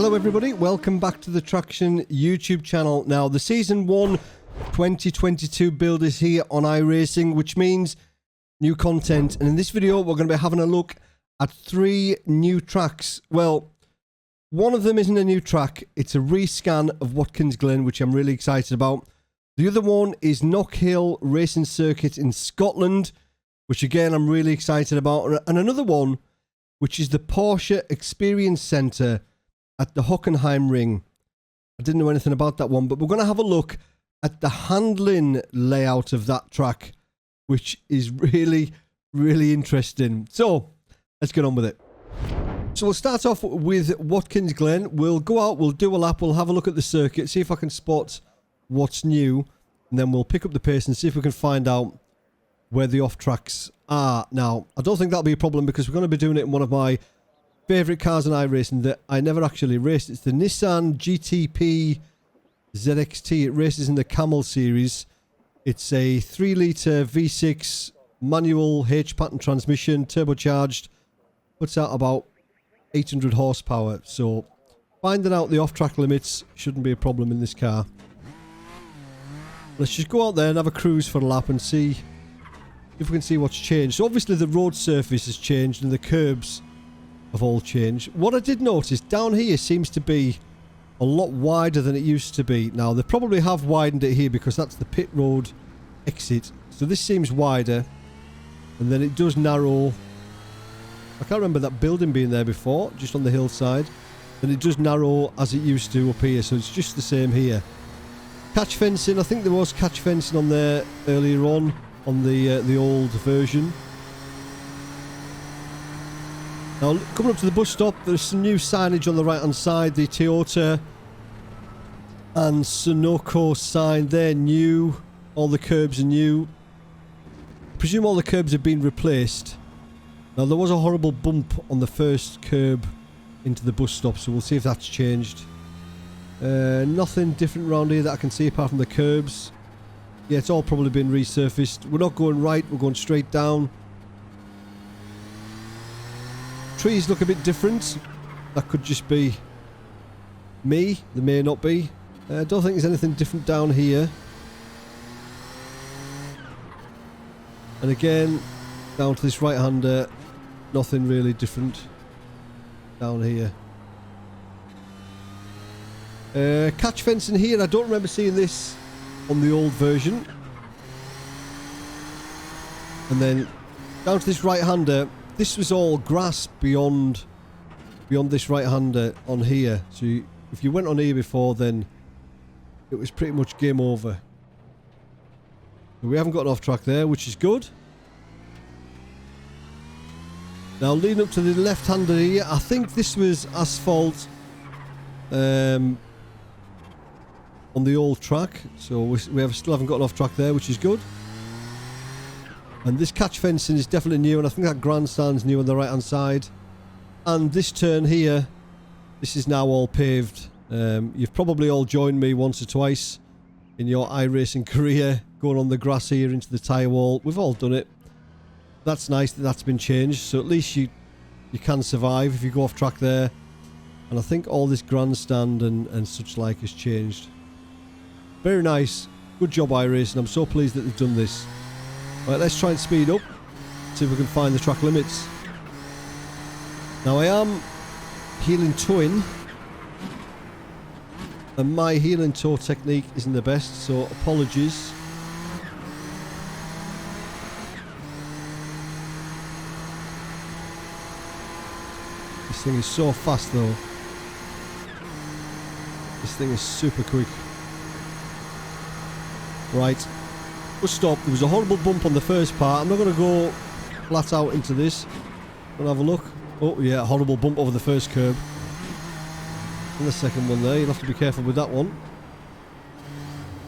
Hello everybody, welcome back to the Traxion YouTube channel. Now the Season 1 2022 build is here on iRacing, which means new content. And in this video we're going to be having a look at 3 new tracks. Well, one of them isn't a new track, it's a rescan of Watkins Glen, which I'm really excited about. The other one is Knockhill Racing Circuit in Scotland, which again I'm really excited about. And another one, which is the Porsche Experience Centre at the Hockenheimring. I didn't know anything about that one, but we're going to have a look at the handling layout of that track, which is really, really interesting. So, let's get on with it. So we'll start off with Watkins Glen. We'll go out, we'll do a lap, we'll have a look at the circuit, see if I can spot what's new, and then we'll pick up the pace and see if we can find out where the off tracks are. Now, I don't think that'll be a problem because we're going to be doing it in one of my favourite cars in iRacing that I never actually raced. It's the Nissan GTP ZX-T. It races in the Camel series. It's a 3-litre V6 manual H-pattern transmission, turbocharged. Puts out about 800 horsepower. So finding out the off-track limits shouldn't be a problem in this car. Let's just go out there and have a cruise for a lap and see if we can see what's changed. So obviously the road surface has changed and the curbs have all changed. What I did notice down here seems to be a lot wider than it used to be. Now they probably have widened it here because that's the pit road exit. So this seems wider, and then it does narrow. I can't remember that building being there before, just on the hillside. And it does narrow as it used to up here, so it's just the same here. Catch fencing, I think there was catch fencing on there earlier on the old version. Now, coming up to the bus stop, there's some new signage on the right-hand side. The Toyota and Sunoco sign, they're new. All the curbs are new. I presume all the curbs have been replaced. Now, there was a horrible bump on the first curb into the bus stop, so we'll see if that's changed. Nothing different around here that I can see apart from the curbs. Yeah, it's all probably been resurfaced. We're not going right, we're going straight down. Trees look a bit different. That could just be me. There may not be. I don't think there's anything different down here. And again, down to this right-hander, nothing really different down here. Catch fencing here. I don't remember seeing this on the old version. And then down to this right-hander. This was all grass beyond this right-hander on here. So if you went on here before, then it was pretty much game over. We haven't got an off-track there, which is good. Now, leading up to the left-hander here, I think this was asphalt on the old track. So we still haven't got an off-track there, which is good. And this catch fencing is definitely new, and I think that grandstand's new on the right-hand side. And this turn here, this is now all paved. You've probably all joined me once or twice in your iRacing career, going on the grass here into the tyre wall. We've all done it. That's nice that that's been changed, so at least you can survive if you go off track there. And I think all this grandstand and such like has changed. Very nice. Good job iRacing. I'm so pleased that they've done this. Right, let's try and speed up, see if we can find the track limits. Now I am heel and towing, and my heel and tow technique isn't the best, so apologies. This thing is so fast though. This thing is super quick. Right. Bus stop. There was a horrible bump on the first part. I'm not going to go flat out into this. We'll have a look. Oh yeah, horrible bump over the first curb. And the second one there. You'll have to be careful with that one.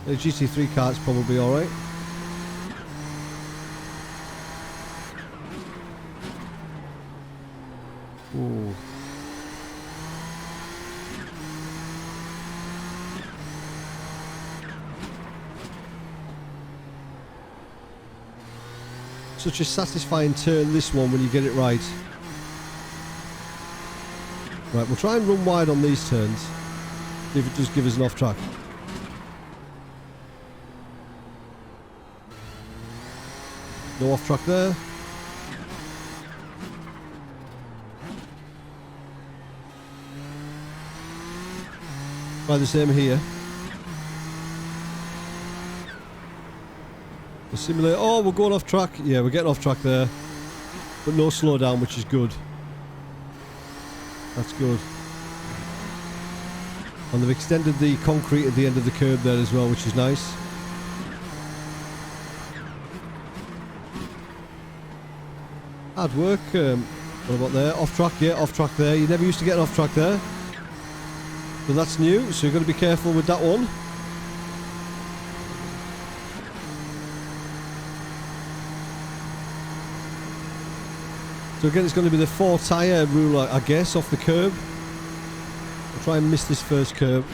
The GT3 car's probably alright. Ooh. Such a satisfying turn, this one, when you get it right. Right, we'll try and run wide on these turns. See if it does give us an off track. No off track there. Try the same here. We'll simulate. Oh, we're going off track. Yeah, we're getting off track there. But no slowdown, which is good. That's good. And they've extended the concrete at the end of the curb there as well, which is nice. Hard work. What about there? Off track, yeah, off track there. You never used to get off track there. So that's new, so you've got to be careful with that one. So again, it's going to be the 4 tyre rule, I guess, off the curb. I'll try and miss this first curb.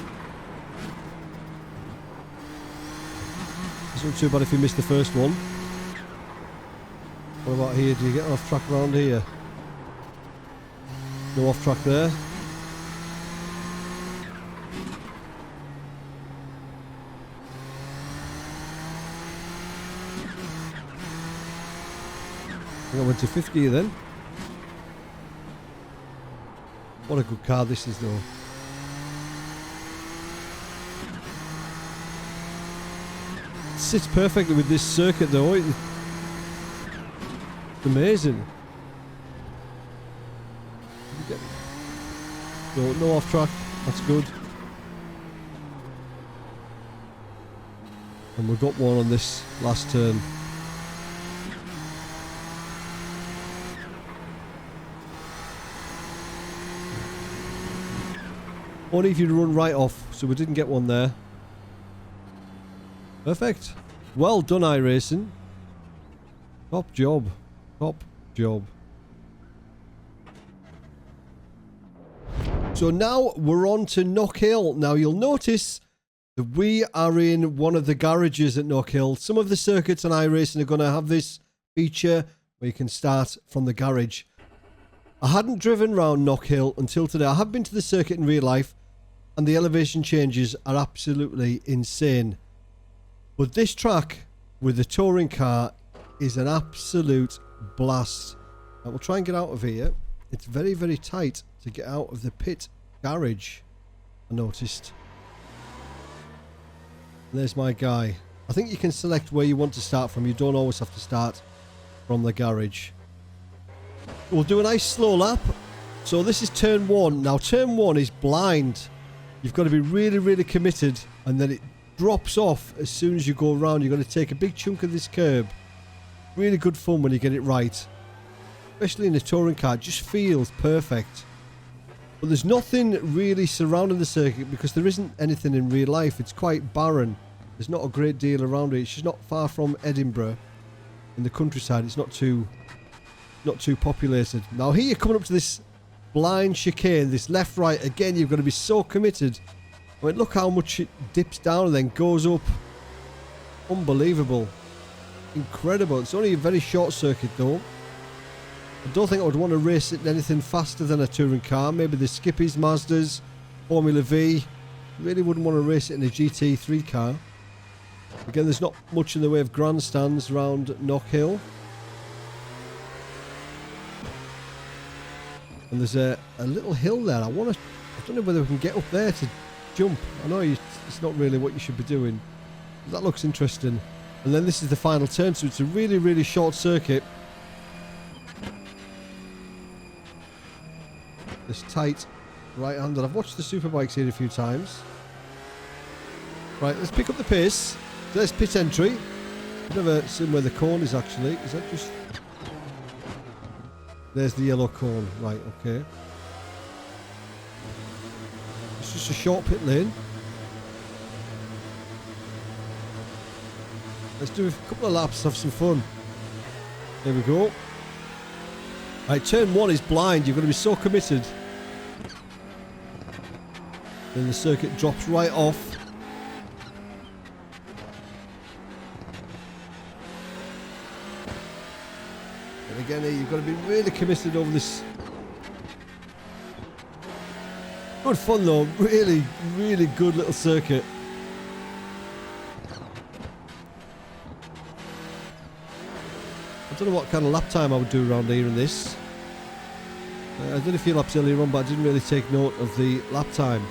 It's not too bad if you miss the first one. What about here? Do you get off track around here? No off track there. I think I went to 5th gear then. What a good car this is though. It sits perfectly with this circuit though. It's amazing. No off track. That's good. And we've got one on this last turn. Only if you run right off, so we didn't get one there. Perfect. Well done, iRacing. Top job. Top job. So now we're on to Knockhill. Now you'll notice that we are in one of the garages at Knockhill. Some of the circuits on iRacing are going to have this feature where you can start from the garage. I hadn't driven around Knockhill until today. I have been to the circuit in real life, and the elevation changes are absolutely insane. But this track with the touring car is an absolute blast. Now we'll try and get out of here. It's very, very tight to get out of the pit garage, I noticed. And there's my guy. I think you can select where you want to start from. You don't always have to start from the garage. We'll do a nice slow lap. So this is turn 1. Now turn 1 is blind. You've got to be really, really committed, and then it drops off as soon as you go around. You've got to take a big chunk of this curb. Really good fun when you get it right. Especially in a touring car, it just feels perfect. But there's nothing really surrounding the circuit because there isn't anything in real life. It's quite barren. There's not a great deal around it. It's just not far from Edinburgh. In the countryside, it's not too populated. Now here you're coming up to this blind chicane, this left-right. Again, you've got to be so committed. I mean, look how much it dips down and then goes up. Unbelievable. Incredible. It's only a very short circuit though. I don't think I would want to race it in anything faster than a touring car. Maybe the Skippies, Mazdas, Formula V. Really wouldn't want to race it in a GT3 car. Again, there's not much in the way of grandstands around Knockhill. And there's a little hill there. I don't know whether we can get up there to jump. I know it's not really what you should be doing. But that looks interesting. And then this is the final turn, so it's a really, really short circuit. This tight right-handed. I've watched the Superbikes here a few times. Right, let's pick up the pace. There's pit entry. I've never seen where the cone is actually. Is that just... There's the yellow cone. Right, okay. It's just a short pit lane. Let's do a couple of laps, have some fun. There we go. Right, turn 1 is blind. You're going to be so committed. Then the circuit drops right off. And again here, you've got to be really committed over this Good fun though. Really, really good little circuit. I don't know what kind of lap time I would do around here in this. I did a few laps earlier on, but I didn't really take note of the lap time.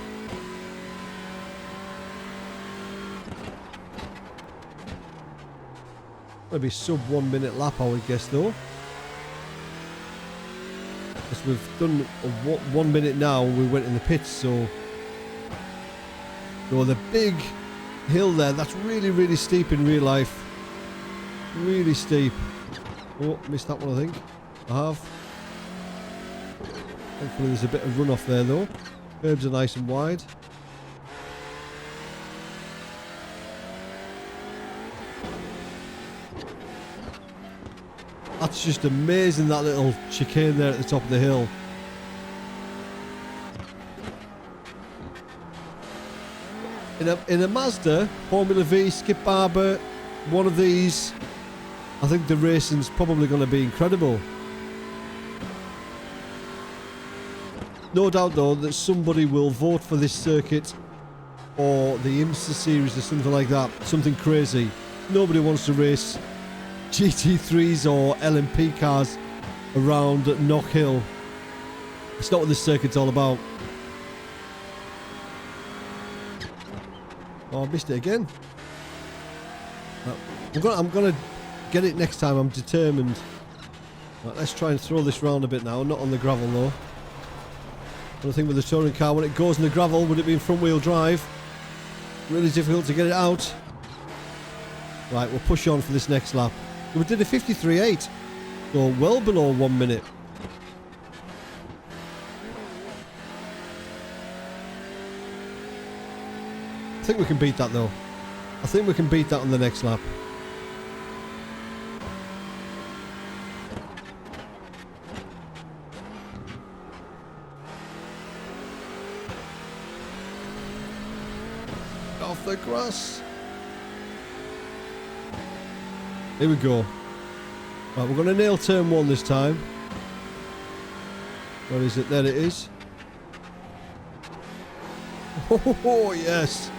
Maybe sub 1 minute lap, I would guess though. Because we've done 1 minute now, we went in the pits, so... Oh, the big hill there, that's really, really steep in real life. Really steep. Oh, missed that one, I think. I have. Hopefully there's a bit of runoff there though. Curbs are nice and wide. That's just amazing, that little chicane there at the top of the hill. In a Mazda, Formula V, Skip Barber, one of these, I think the racing's probably going to be incredible. No doubt though that somebody will vote for this circuit or the IMSA series or something like that. Something crazy. Nobody wants to race GT3s or LMP cars around Knockhill. It's not what this circuit's all about. Oh, I missed it again. I'm gonna get it next time. I'm determined. Right, let's try and throw this round a bit now. Not on the gravel though. I think with the touring car, when it goes in the gravel, would it be in front wheel drive? Really difficult to get it out. Right, we'll push on for this next lap. We did a 53.8, so well below 1 minute. I think we can beat that though. I think we can beat that on the next lap. Off the grass. Here we go. Right, we're going to nail turn 1 this time. Where is it? There it is. Oh, yes.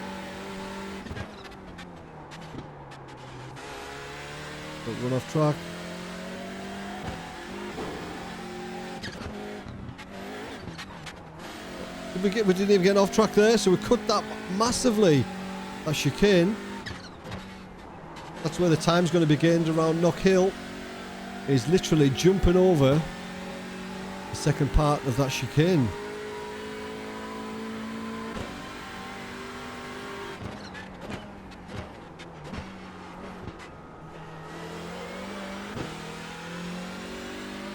Don't run off track. We didn't even get off track there, so we cut that massively. That chicane. That's where the time's going to be gained around Knockhill. Is literally jumping over the second part of that chicane.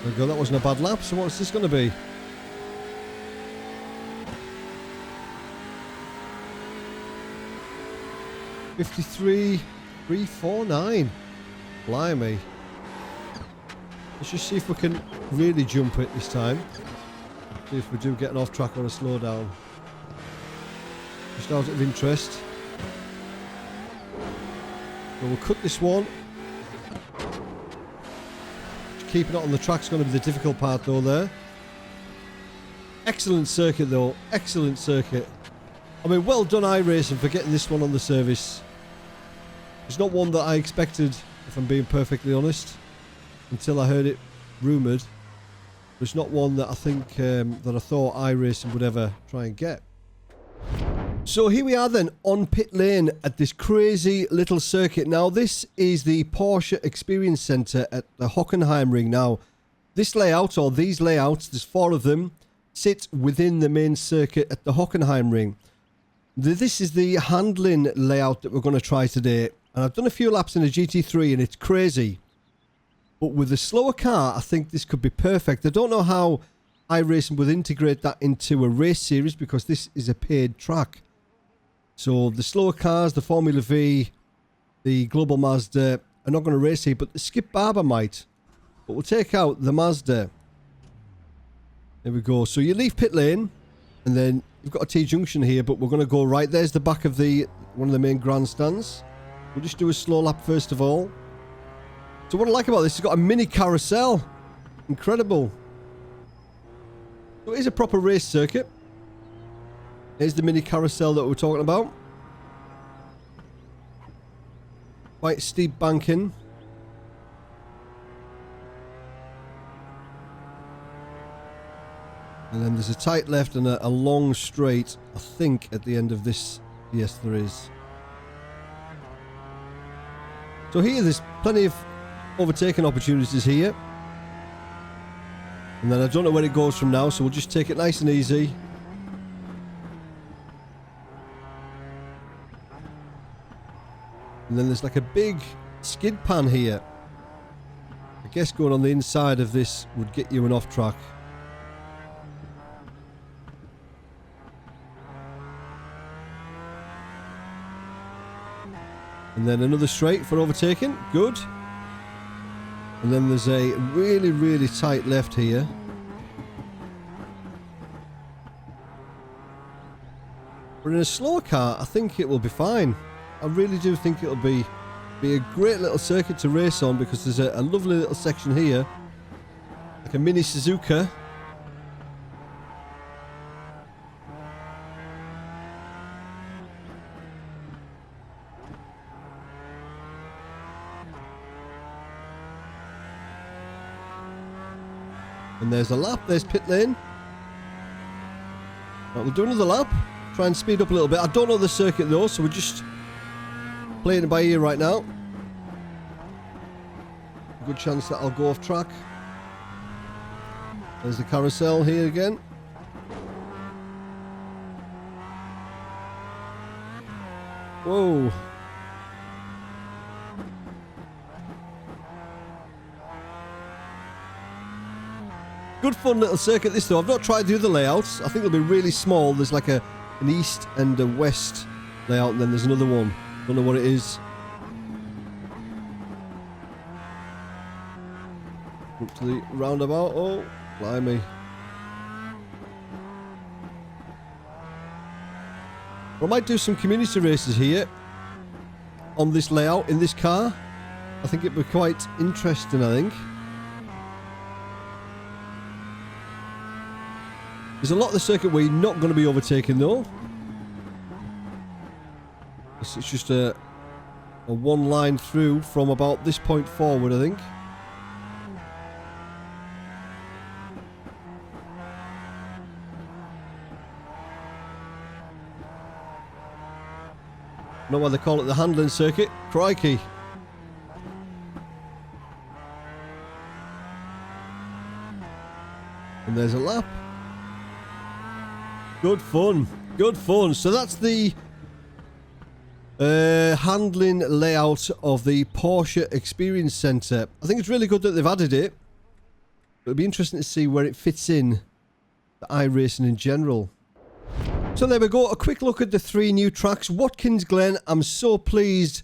There we go, that wasn't a bad lap, so what's this going to be? .53.349. Blimey. Let's just see if we can really jump it this time. See if we do get an off track or a slowdown. Just out of interest. So we'll cut this one. Just keeping it on the track's going to be the difficult part though there. Excellent circuit though. Excellent circuit. I mean, well done iRacing for getting this one on the service. It's not one that I expected, if I'm being perfectly honest, until I heard it rumoured. It's not one that I think that I thought iRacing would ever try and get. So here we are then on pit lane at this crazy little circuit. Now this is the Porsche Experience Centre at the Hockenheimring. Now this layout, or these layouts, there's 4 of them, sit within the main circuit at the Hockenheimring. This is the handling layout that we're going to try today. And I've done a few laps in a GT3 and it's crazy. But with a slower car, I think this could be perfect. I don't know how iRacing would integrate that into a race series because this is a paid track. So the slower cars, the Formula V, the Global Mazda are not going to race here, but the Skip Barber might. But we'll take out the Mazda. There we go. So you leave pit lane and then you've got a T-junction here, but we're going to go right. There's the back of one of the main grandstands. We'll just do a slow lap first of all. So what I like about this, it's got a mini carousel. Incredible. So it is a proper race circuit. Here's the mini carousel that we're talking about. Quite steep banking. And then there's a tight left and a long straight, I think, at the end of this. Yes, there is. So here, there's plenty of overtaking opportunities here. And then I don't know where it goes from now, so we'll just take it nice and easy. And then there's like a big skid pan here. I guess going on the inside of this would get you an off track. And then another straight for overtaking. Good. And then there's a really, really tight left here. But in a slower car, I think it will be fine. I really do think it'll be a great little circuit to race on, because there's a lovely little section here. Like a mini Suzuka. And there's a lap, there's pit lane. Right, we'll do another lap. Try and speed up a little bit. I don't know the circuit though, so we're just playing it by ear right now. Good chance that I'll go off track. There's the carousel here again. Whoa. Good fun little circuit this though. I've not tried the other layouts. I think they'll be really small. There's like an east and a west layout, and then there's another one. Don't know what it is. Up to the roundabout. Oh, blimey. Well, I might do some community races here on this layout in this car. I think it'd be quite interesting, I think. There's a lot of the circuit where you're not going to be overtaken though. It's just a one line through from about this point forward, I think. I don't know why they call it the handling circuit. Crikey. And there's a lap. Good fun. Good fun. So that's the handling layout of the Porsche Experience Centre. I think it's really good that they've added it. It'll be interesting to see where it fits in the iRacing in general. So there we go. A quick look at the 3 new tracks. Watkins Glen. I'm so pleased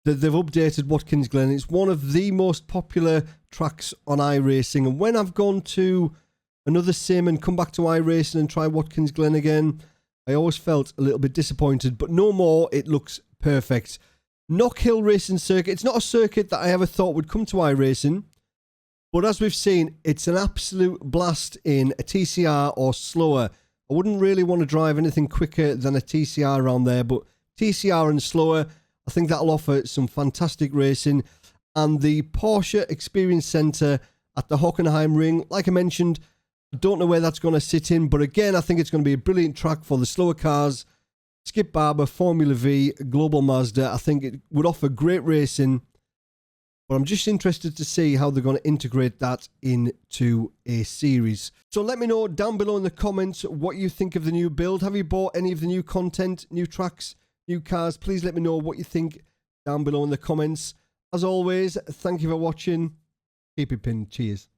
that they've updated Watkins Glen. It's one of the most popular tracks on iRacing. And when I've gone to another sim and come back to iRacing and try Watkins Glen again, I always felt a little bit disappointed, but no more. It looks perfect. Knockhill racing circuit. It's not a circuit that I ever thought would come to iRacing, but as we've seen, it's an absolute blast in a TCR or slower. I wouldn't really want to drive anything quicker than a TCR around there, but TCR and slower, I think that'll offer some fantastic racing. And the Porsche Experience Centre at the Hockenheimring, like I mentioned, I don't know where that's going to sit in, but again, I think it's going to be a brilliant track for the slower cars. Skip Barber, Formula V, Global Mazda. I think it would offer great racing, but I'm just interested to see how they're going to integrate that into a series. So let me know down below in the comments what you think of the new build. Have you bought any of the new content, new tracks, new cars? Please let me know what you think down below in the comments. As always, thank you for watching. Keep it pinned. Cheers.